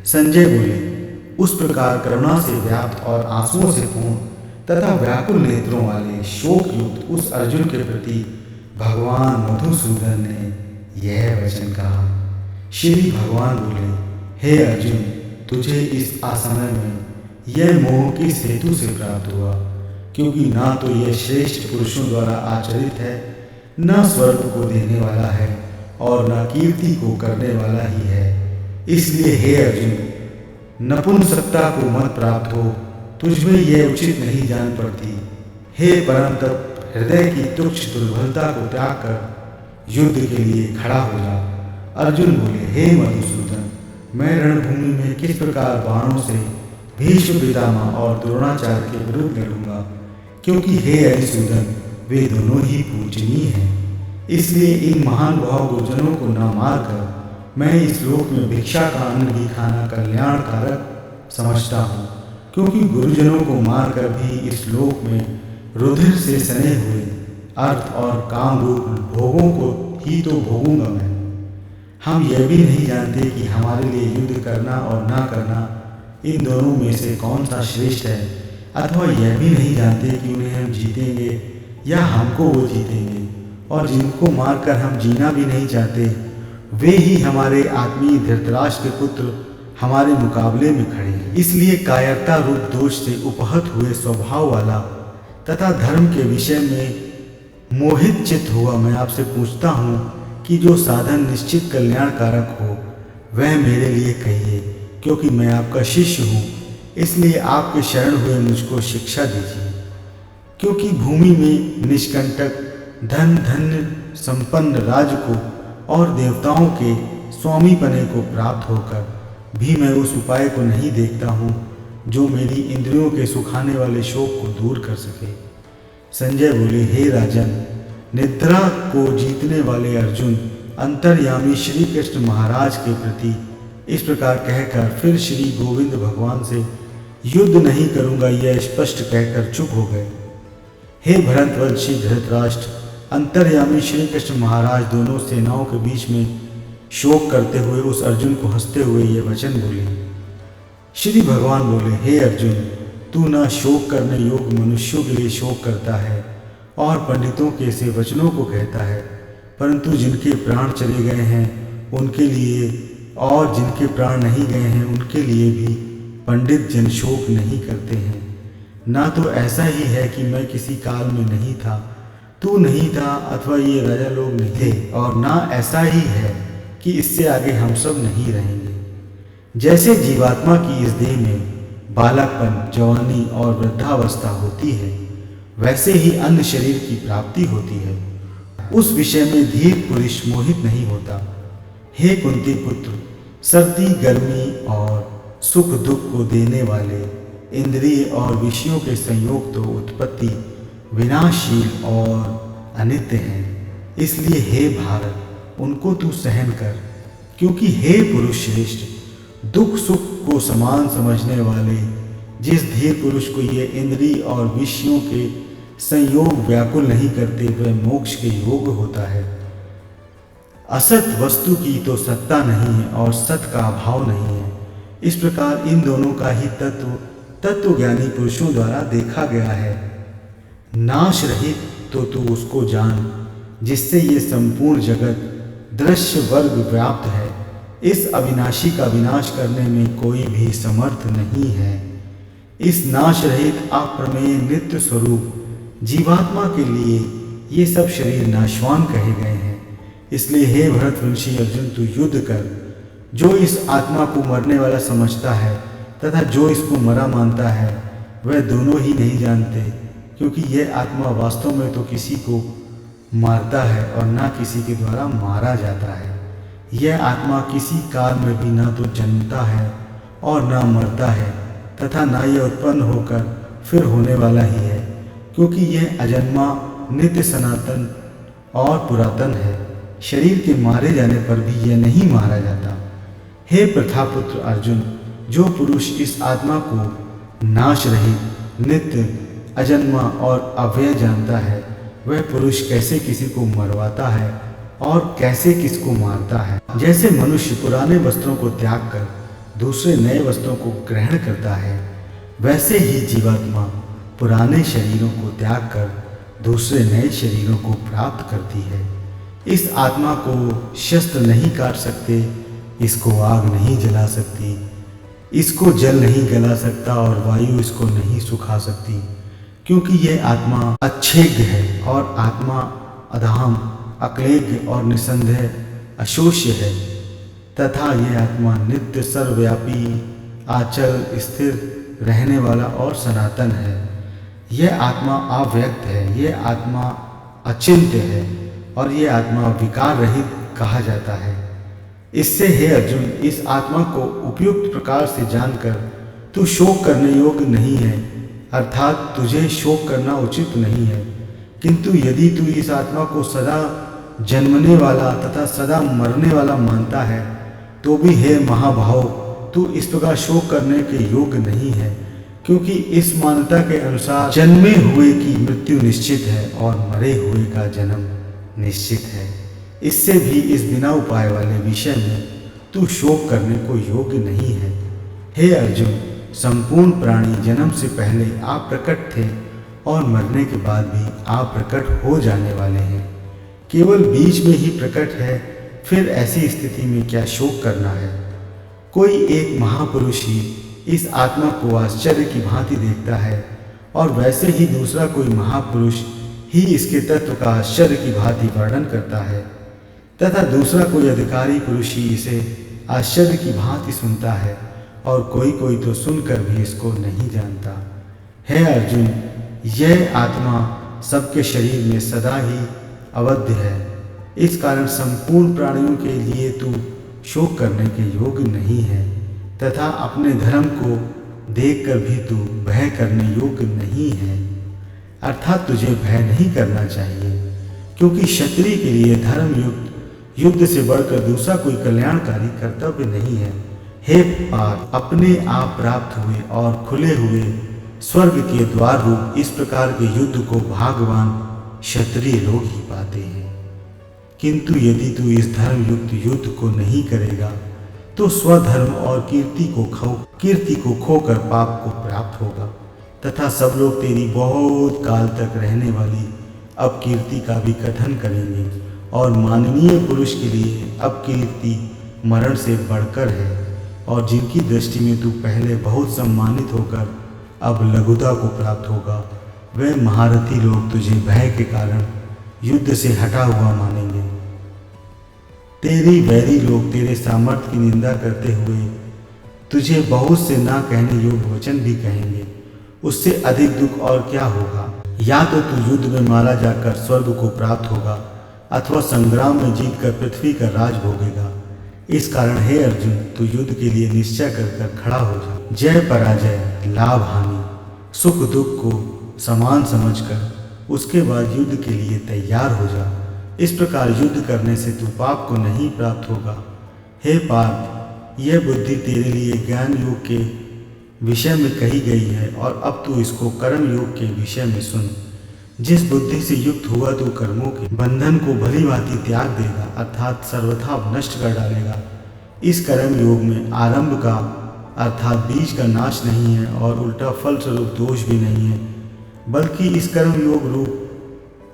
संजय बोले, उस प्रकार करुणा से व्याप्त और आंसुओं से पूर्ण तथा व्याकुल नेत्रों वाले शोक युक्त उस अर्जुन के प्रति भगवान मधुसूदन ने यह वचन कहा। श्री भगवान बोले, हे अर्जुन, तुझे इस असमय में यह मोह किस हेतु से प्राप्त हुआ? क्योंकि ना तो यह श्रेष्ठ पुरुषों द्वारा आचरित है, न स्वर्ग को देने वाला है और न कीर्ति को करने वाला ही है। इसलिए हे अर्जुन, नपुंसकता को मत प्राप्त हो, तुझमें यह उचित नहीं जान पड़ती। हे परम तप, हृदय की तुच्छ दुर्बलता को त्याग कर युद्ध के लिए खड़ा हो जा। अर्जुन बोले, हे मधुसूदन, मैं रणभूमि में किस प्रकार बाणों से भीष्म पितामह और द्रोणाचार्य के विरुद्ध लड़ूंगा? क्योंकि हे हरिसूदन, वे दोनों ही पूजनीय हैं। इसलिए इन महान भाव गुरुजनों को न मारकर मैं इस लोक में भिक्षा का अन्न भी खाना कल्याणकारक समझता हूँ। क्योंकि गुरुजनों को मारकर भी इस लोक में रुधिर से सने हुए अर्थ और काम रूप भोगों को ही तो भोगूंगा मैं। हम यह भी नहीं जानते कि हमारे लिए युद्ध करना और ना करना इन दोनों में से कौन सा श्रेष्ठ है, अथवा यह भी नहीं जानते कि उन्हें हम जीतेंगे या हमको वो जीतेंगे। और जिनको मारकर हम जीना भी नहीं चाहते, वे ही हमारे आत्मीय धृतराष्ट्र के पुत्र हमारे मुकाबले में खड़े हैं। इसलिए कायरता रूप दोष से उपहत हुए स्वभाव वाला तथा धर्म के विषय में मोहित चित्त हुआ मैं आपसे पूछता हूँ कि जो साधन निश्चित कल्याणकारक हो वह मेरे लिए कहिए, क्योंकि मैं आपका शिष्य हूँ। इसलिए आपके शरण हुए मुझको शिक्षा दीजिए। क्योंकि भूमि में निष्कंटक धन धन्य संपन्न राज्य को और देवताओं के स्वामी पने को प्राप्त होकर भी मैं उस उपाय को नहीं देखता हूँ जो मेरी इंद्रियों के सुखाने वाले शोक को दूर कर सके। संजय बोले, हे राजन, निद्रा को जीतने वाले अर्जुन अंतर्यामी श्री कृष्ण महाराज के प्रति इस प्रकार कहकर फिर श्री गोविंद भगवान से युद्ध नहीं करूंगा यह स्पष्ट कहकर चुप हो गए। हे भरतवंशी धृतराष्ट्र, अंतर्यामी श्री कृष्ण महाराज दोनों सेनाओं के बीच में शोक करते हुए उस अर्जुन को हंसते हुए ये वचन बोले। श्री भगवान बोले, हे अर्जुन, तू न शोक करने योग्य मनुष्यों के लिए शोक करता है और पंडितों के से वचनों को कहता है, परंतु जिनके प्राण चले गए हैं उनके लिए और जिनके प्राण नहीं गए हैं उनके लिए भी पंडित जन शोक नहीं करते हैं। ना तो ऐसा ही है कि मैं किसी काल में नहीं था, तू नहीं था, अथवा ये राजा लोग नहीं थे, और ना ऐसा ही है कि इससे आगे हम सब नहीं रहेंगे। जैसे जीवात्मा की इस देह में बालकपन, जवानी और वृद्धावस्था होती है, वैसे ही अन्य शरीर की प्राप्ति होती है। उस विषय में धीर पुरुष मोहित नहीं होता। हे कुंती पुत्र, सर्दी गर्मी और सुख दुख को देने वाले इंद्रिय और विषयों के संयोग तो उत्पत्ति विनाशशील और अनित्य हैं। इसलिए हे भारत, उनको तू सहन कर, क्योंकि हे पुरुष श्रेष्ठ, दुख सुख को समान समझने वाले जिस धीर पुरुष को ये इंद्रिय और विषयों के संयोग व्याकुल नहीं करते वह मोक्ष के योग्य होता है। असत वस्तु की तो सत्ता नहीं है और सत का अभाव नहीं है। इस प्रकार इन दोनों का ही तत्वज्ञानी पुरुषों द्वारा देखा गया है। नाश रहित तो तू उसको जान जिससे ये संपूर्ण जगत दृश्य वर्ग व्याप्त है। इस अविनाशी का विनाश करने में कोई भी समर्थ नहीं है। इस नाश रहित अप्रमेय नित्य स्वरूप जीवात्मा के लिए ये सब शरीर नाशवान कहे गए हैं। इसलिए हे भरतवंशी अर्जुन, तू युद्ध कर। जो इस आत्मा को मरने वाला समझता है तथा जो इसको मरा मानता है वह दोनों ही नहीं जानते, क्योंकि यह आत्मा वास्तव में तो किसी को मारता है और ना किसी के द्वारा मारा जाता है। यह आत्मा किसी काल में भी ना तो जन्मता है और ना मरता है तथा ना यह उत्पन्न होकर फिर होने वाला ही है, क्योंकि यह अजन्मा नित्य सनातन और पुरातन है। शरीर के मारे जाने पर भी यह नहीं मारा जाता। हे प्रथापुत्र अर्जुन, जो पुरुष इस आत्मा को नाश रहित नित्य अजन्मा और अव्यय जानता है वह पुरुष कैसे किसी को मरवाता है और कैसे किसको मारता है। जैसे मनुष्य पुराने वस्त्रों को त्याग कर दूसरे नए वस्त्रों को ग्रहण करता है, वैसे ही जीवात्मा पुराने शरीरों को त्याग कर दूसरे नए शरीरों को प्राप्त करती है। इस आत्मा को शस्त्र नहीं काट सकते, इसको आग नहीं जला सकती, इसको जल नहीं गला सकता और वायु इसको नहीं सुखा सकती, क्योंकि यह आत्मा अच्छेद्य है और आत्मा अधाम, अक्लेद्य और निसंदेह अशोष्य है तथा यह आत्मा नित्य, सर्वव्यापी, आचल, स्थिर रहने वाला और सनातन है। यह आत्मा अव्यक्त है, यह आत्मा अचिंत्य है और यह आत्मा विकार रहित कहा जाता है। इससे हे अर्जुन, इस आत्मा को उपयुक्त प्रकार से जानकर तू शोक करने योग्य नहीं है, अर्थात तुझे शोक करना उचित नहीं है। किंतु यदि तू इस आत्मा को सदा जन्मने वाला तथा सदा मरने वाला मानता है तो भी हे महाभाव, तू इस प्रकार शोक करने के योग्य नहीं है, क्योंकि इस मान्यता के अनुसार जन्मे हुए की मृत्यु निश्चित है और मरे हुए का जन्म निश्चित है। इससे भी इस बिना उपाय वाले विषय में तू शोक करने को योग्य नहीं है। हे अर्जुन, संपूर्ण प्राणी जन्म से पहले आप प्रकट थे और मरने के बाद भी आप प्रकट हो जाने वाले हैं। केवल बीच में ही प्रकट है, फिर ऐसी स्थिति में क्या शोक करना है। कोई एक महापुरुष ही इस आत्मा को आश्चर्य की भांति देखता है और वैसे ही दूसरा कोई महापुरुष ही इसके तत्व का आश्चर्य की भांति वर्णन करता है तथा दूसरा कोई अधिकारी पुरुष ही इसे आश्चर्य की भांति सुनता है और कोई कोई तो सुनकर भी इसको नहीं जानता। हे अर्जुन, यह आत्मा सबके शरीर में सदा ही अवध्य है। इस कारण संपूर्ण प्राणियों के लिए तू शोक करने के योग्य नहीं है तथा अपने धर्म को देखकर भी तू भय करने योग्य नहीं है, अर्थात तुझे भय नहीं करना चाहिए, क्योंकि क्षत्रिय के लिए धर्मयुक्त युद्ध से बढ़कर दूसरा कोई कल्याणकारी कर्तव्य नहीं है। हे पार्थ, अपने आप प्राप्त हुए और खुले हुए स्वर्ग के द्वार रूप इस प्रकार के युद्ध को भाग्यवान क्षत्रिय लोग ही पाते हैं। किंतु यदि तू इस धर्मयुक्त युद्ध को नहीं करेगा तो स्वधर्म और कीर्ति को खोकर पाप को प्राप्त होगा तथा सब लोग तेरी बहुत काल तक रहने वाली अपकीर्ति का भी कथन करेंगे और माननीय पुरुष के लिए अपकीर्ति मरण से बढ़कर है और जिनकी दृष्टि में तू पहले बहुत सम्मानित होकर अब लघुता को प्राप्त होगा, वे महारथी लोग तुझे भय के कारण युद्ध से हटा हुआ मानेंगे। तेरी वैरी लोग तेरे सामर्थ्य की निंदा करते हुए तुझे बहुत से ना कहने योग्य वचन भी कहेंगे। उससे अधिक दुख और क्या होगा। या तो तू युद्ध में मारा जाकर स्वर्ग को प्राप्त होगा अथवा संग्राम में जीतकर पृथ्वी का राज भोगेगा। इस कारण हे अर्जुन, तू युद्ध के लिए निश्चय कर खड़ा हो जा। जय पराजय, लाभ हानि, सुख दुख को समान समझकर उसके बाद युद्ध के लिए तैयार हो जा। इस प्रकार युद्ध करने से तू पाप को नहीं प्राप्त होगा। हे पार्थ, यह बुद्धि तेरे लिए ज्ञान योग के विषय में कही गई है और अब तू इसको कर्म योग के विषय में सुन। जिस बुद्धि से युक्त हुआ तू कर्मों के बंधन को भली भांति त्याग देगा, अर्थात सर्वथा नष्ट कर डालेगा। इस कर्म योग में आरंभ का अर्थात बीज का नाश नहीं है और उल्टा फल स्वरूप दोष भी नहीं है, बल्कि इस कर्म योग रूप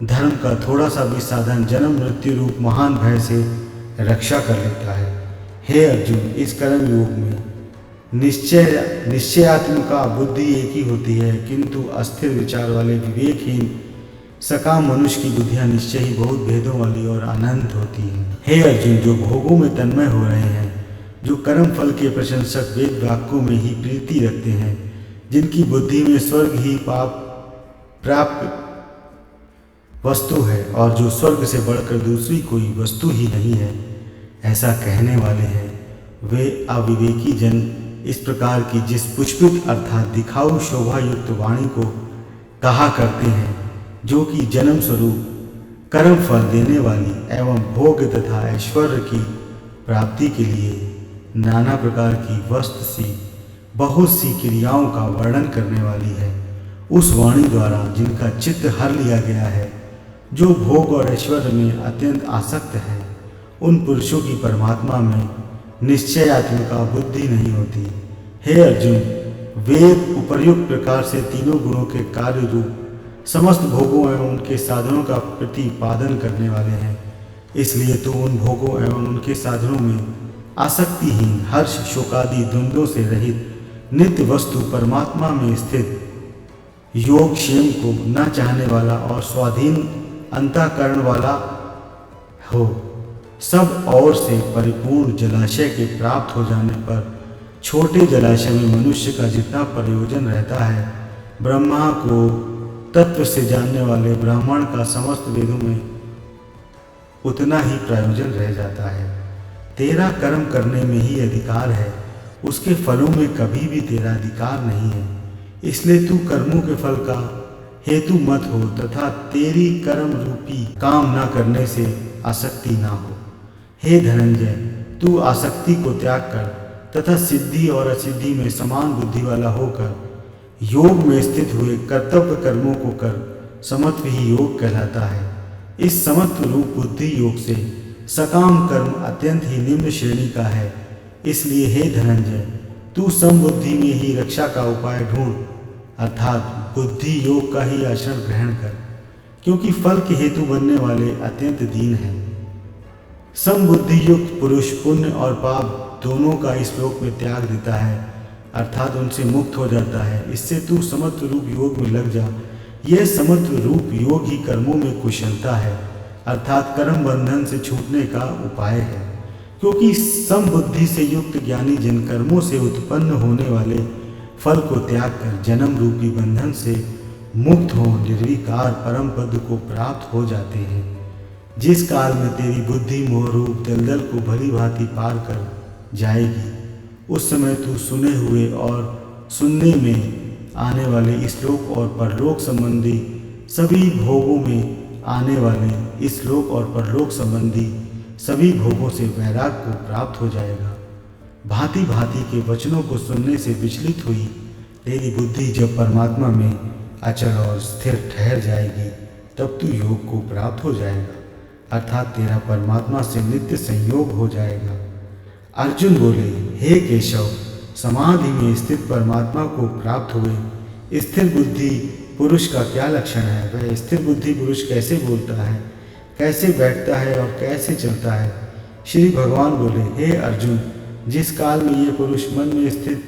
धर्म का थोड़ा सा भी साधन जन्म मृत्यु रूप महान भय से रक्षा कर लेता है। हे अर्जुन, इस कर्म योग में निश्चयात्मिका बुद्धि एक ही होती है, किंतु अस्थिर विचार वाले विवेकहीन सकाम मनुष्य की बुद्धियां निश्चय ही बहुत भेदों वाली और अनंत होती हैं। हे अर्जुन, जो भोगों में तन्मय हो रहे हैं, जो कर्म फल के प्रशंसक वेद वाक्यों में ही प्रीति रखते हैं, जिनकी बुद्धि में स्वर्ग ही पाप प्राप्त वस्तु है और जो स्वर्ग से बढ़कर दूसरी कोई वस्तु ही नहीं है, ऐसा कहने वाले हैं, वे अविवेकी जन इस प्रकार की जिस पुष्पित अर्थात दिखाऊ शोभा युक्त वाणी को कहा करते हैं, जो कि जन्म स्वरूप कर्म फल देने वाली एवं भोग तथा ऐश्वर्य की प्राप्ति के लिए नाना प्रकार की वस्तु सी बहुत सी क्रियाओं का वर्णन करने वाली है, उस वाणी द्वारा जिनका चित्त हर लिया गया है, जो भोग और ऐश्वर्य में अत्यंत आसक्त है, उन पुरुषों की परमात्मा में निश्चयात्मिका बुद्धि नहीं होती। हे अर्जुन, वेद उपर्युक्त प्रकार से तीनों गुणों के कार्य रूप समस्त भोगों एवं उनके साधनों का प्रतिपादन करने वाले हैं। इसलिए तू उन भोगों एवं उनके साधनों में आसक्तिहीन, हर्ष शोकादि द्वंद्वों से रहित, नित्य वस्तु परमात्मा में स्थित, योग क्षेम को न चाहने वाला और स्वाधीन अंतःकरण वाला हो। सब ओर से परिपूर्ण जलाशय के प्राप्त हो जाने पर छोटे जलाशय में मनुष्य का जितना प्रयोजन रहता है, ब्रह्मा को तत्व से जानने वाले ब्राह्मण का समस्त वेदों में उतना ही प्रयोजन रह जाता है। तेरा कर्म करने में ही अधिकार है, उसके फलों में कभी भी तेरा अधिकार नहीं है। इसलिए तू कर्मों के फल का हेतु मत हो तथा तेरी कर्म रूपी काम न करने से आसक्ति ना हो। हे धनंजय, तू आसक्ति को त्याग कर तथा सिद्धि और असिद्धि में समान बुद्धि वाला होकर योग में स्थित हुए कर्तव्य कर्मों को कर। समत्व ही योग कहलाता है। इस समत्व रूप बुद्धि योग से सकाम कर्म अत्यंत ही निम्न श्रेणी का है। इसलिए हे धनंजय, तू समबुद्धि में ही रक्षा का उपाय ढूंढ, अर्थात बुद्धि योग का ही आश्रय ग्रहण कर, क्योंकि फल के हेतु बनने वाले अत्यंत दीन हैं। समबुद्धि युक्त पुरुष पुण्य और पाप दोनों का इस लोक में त्याग देता है, अर्थात उनसे मुक्त हो जाता है। इससे तू समत्व रूप योग में लग जा। यह समत्व रूप योग ही कर्मों में कुशलता है, अर्थात कर्म बंधन से छूटने का उपाय है। क्योंकि समबुद्धि से युक्त ज्ञानी जिन कर्मों से उत्पन्न होने वाले फल को त्याग कर जन्म रूपी बंधन से मुक्त हो निर्विकार परम पद को प्राप्त हो जाते हैं। जिस काल में तेरी बुद्धि मोह रूप दलदल को भली भांति पार कर जाएगी, उस समय तू सुने हुए और सुनने में आने वाले इस लोक और परलोक संबंधी सभी भोगों में आने वाले इस लोक और परलोक संबंधी सभी भोगों से वैराग को प्राप्त हो जाएगा। भांति भांति के वचनों को सुनने से विचलित हुई तेरी बुद्धि जब परमात्मा में अचल और स्थिर ठहर जाएगी, तब तू योग को प्राप्त हो जाएगा, अर्थात तेरा परमात्मा से नित्य संयोग हो जाएगा। अर्जुन बोले, हे केशव, समाधि में स्थित परमात्मा को प्राप्त हुए स्थिर बुद्धि पुरुष का क्या लक्षण है? वह स्थिर बुद्धि पुरुष कैसे बोलता है, कैसे बैठता है और कैसे चलता है? श्री भगवान बोले, हे अर्जुन, जिस काल में ये पुरुष मन में स्थित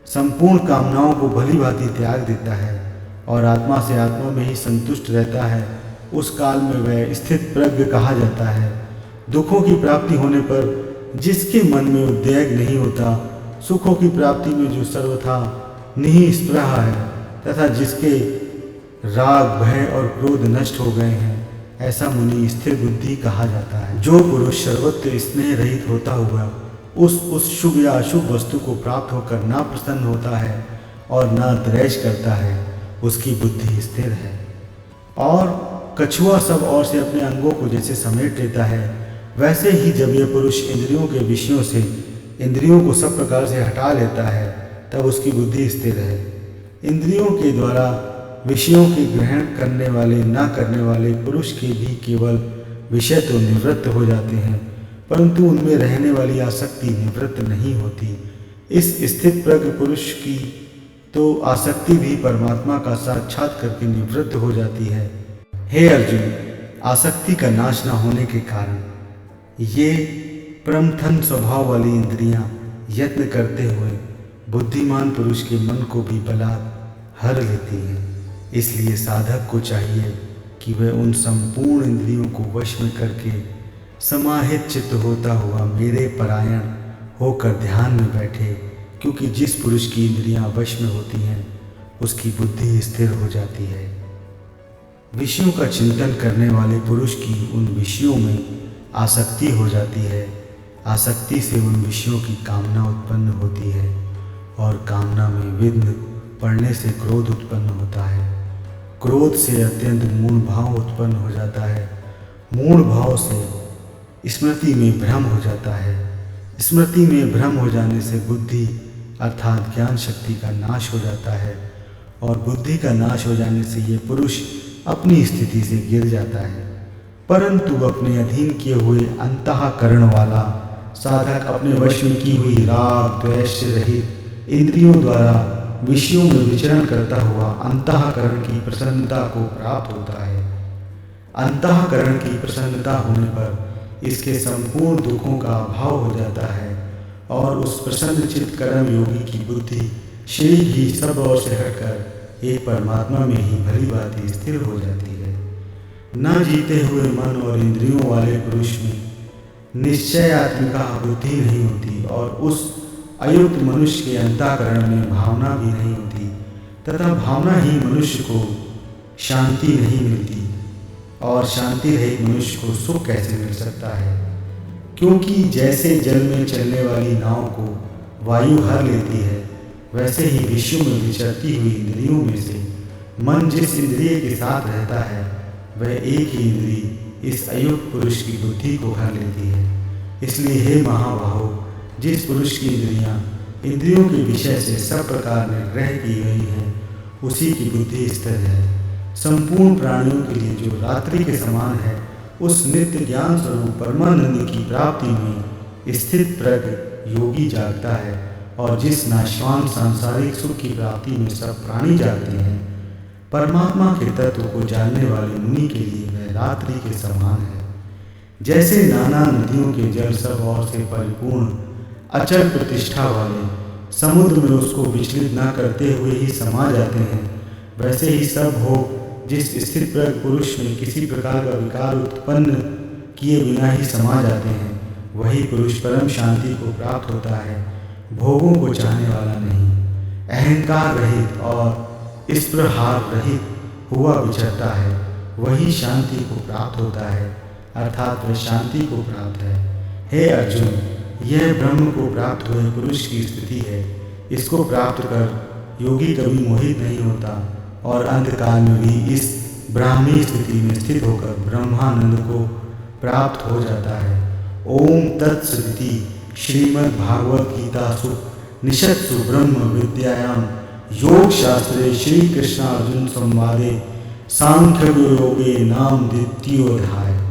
संपूर्ण कामनाओं को भली भांति त्याग देता है और आत्मा से आत्मा में ही संतुष्ट रहता है, उस काल में वह स्थित प्रज्ञ कहा जाता है। दुखों की प्राप्ति होने पर जिसके मन में उद्वेग नहीं होता, सुखों की प्राप्ति में जो सर्वथा निःस्पृह है तथा जिसके राग भय और क्रोध नष्ट हो गए हैं, ऐसा मुनि स्थिर बुद्धि कहा जाता है। जो पुरुष सर्वत्र स्नेह रहित होता हुआ उस शुभ या अशुभ वस्तु को प्राप्त होकर ना प्रसन्न होता है और ना द्वेष करता है, उसकी बुद्धि स्थिर है। और कछुआ सब ओर से अपने अंगों को जैसे समेट लेता है, वैसे ही जब यह पुरुष इंद्रियों के विषयों से इंद्रियों को सब प्रकार से हटा लेता है, तब उसकी बुद्धि स्थिर है। इंद्रियों के द्वारा विषयों के ग्रहण करने वाले न करने वाले पुरुष के भी केवल विषय तो निवृत्त हो जाते हैं, परंतु उनमें रहने वाली आसक्ति निवृत्त नहीं होती। इस स्थित प्रज्ञ पुरुष की तो आसक्ति भी परमात्मा का साक्षात करके निवृत्त हो जाती है। हे अर्जुन, आसक्ति का नाश न होने के कारण ये प्रमथन स्वभाव वाली इंद्रियां यत्न करते हुए बुद्धिमान पुरुष के मन को भी बलात् हर लेती हैं। इसलिए साधक को चाहिए कि वह उन संपूर्ण इंद्रियों को वश में करके समाहित चित्त होता हुआ मेरे परायण होकर ध्यान में बैठे, क्योंकि जिस पुरुष की इंद्रियां वश में होती हैं उसकी बुद्धि स्थिर हो जाती है। विषयों का चिंतन करने वाले पुरुष की उन विषयों में आसक्ति हो जाती है। आसक्ति से उन विषयों की कामना उत्पन्न होती है और कामना में विघ्न पड़ने से क्रोध उत्पन्न होता है। क्रोध से अत्यंत मूढ़ भाव उत्पन्न हो जाता है। मूढ़ भाव से स्मृति में भ्रम हो जाता है। स्मृति में भ्रम हो जाने से बुद्धि अर्थात ज्ञान शक्ति का नाश हो जाता है और बुद्धि का नाश हो जाने से ये पुरुष अपनी स्थिति से गिर जाता है। परंतु अपने अधीन किए हुए अंतःकरण वाला साधक अपने वश में की हुई राग द्वेष रहित इंद्रियों द्वारा विषयों में विचरण करता हुआ अंतःकरण की प्रसन्नता को प्राप्त होता है। अंतःकरण की प्रसन्नता होने पर इसके संपूर्ण दुखों का अभाव हो जाता है और उस प्रसन्न चित्त कर्म योगी की बुद्धि शीघ्र ही सब ओर से हटकर एक परमात्मा में ही भली भांति स्थिर हो जाती है। न जीते हुए मन और इंद्रियों वाले पुरुष में निश्चयात्मिका बुद्धि नहीं होती और उस अयुक्त मनुष्य के अंतःकरण में भावना भी नहीं होती तथा भावना ही मनुष्य को शांति नहीं मिलती और शांति रहित मनुष्य को सुख कैसे मिल सकता है। क्योंकि जैसे जल में चलने वाली नाव को वायु हर लेती है, वैसे ही विश्व में विचरती हुई इंद्रियों में से मन जिस इंद्रिय के साथ रहता है वह एक ही इंद्रिय इस अयुक्त पुरुष की बुद्धि को हर लेती है। इसलिए हे महाबाहो, जिस पुरुष की इंद्रियों के विषय से सब प्रकार में ग्रह की गई हैं, उसी की बुद्धि स्थिर है। संपूर्ण प्राणियों के लिए जो रात्रि के समान है, उस नित्य ज्ञान स्वरूप परमानंद की प्राप्ति में स्थित प्रज्ञ योगी जागता है और जिस नाशवान सांसारिक सुख की प्राप्ति में सब प्राणी जागते हैं, परमात्मा के तत्व को जानने वाले मुनि के लिए वह रात्रि के समान है। जैसे नाना नदियों के जल सब ओर से परिपूर्ण अचल प्रतिष्ठा वाले समुद्र में उसको विचलित न करते हुए ही समा जाते हैं, वैसे ही सब भोग जिस स्थिर प्रज्ञ पुरुष में किसी प्रकार का विकार उत्पन्न किए बिना ही समा जाते हैं, वही पुरुष परम शांति को प्राप्त होता है, भोगों को चाहने वाला नहीं, अहंकार रहित और स्पृहार रहित हुआ विचरता है, वही शांति को प्राप्त होता है, अर्थात वह शांति को प्राप्त है। हे अर्जुन, यह ब्रह्म को प्राप्त हुए पुरुष की स्थिति है। इसको प्राप्त कर योगी कभी मोहित नहीं होता और अंतकाल में भी इस ब्राह्मी स्थिति में स्थित होकर ब्रह्मानंद को प्राप्त हो जाता है। ओम तत्सदिति श्रीमद् भागवत गीतासु निषत्सु ब्रह्म विद्यायां योग शास्त्रे श्री कृष्ण अर्जुन संवादे सांख्य योगे नाम द्वितीयोऽध्याय।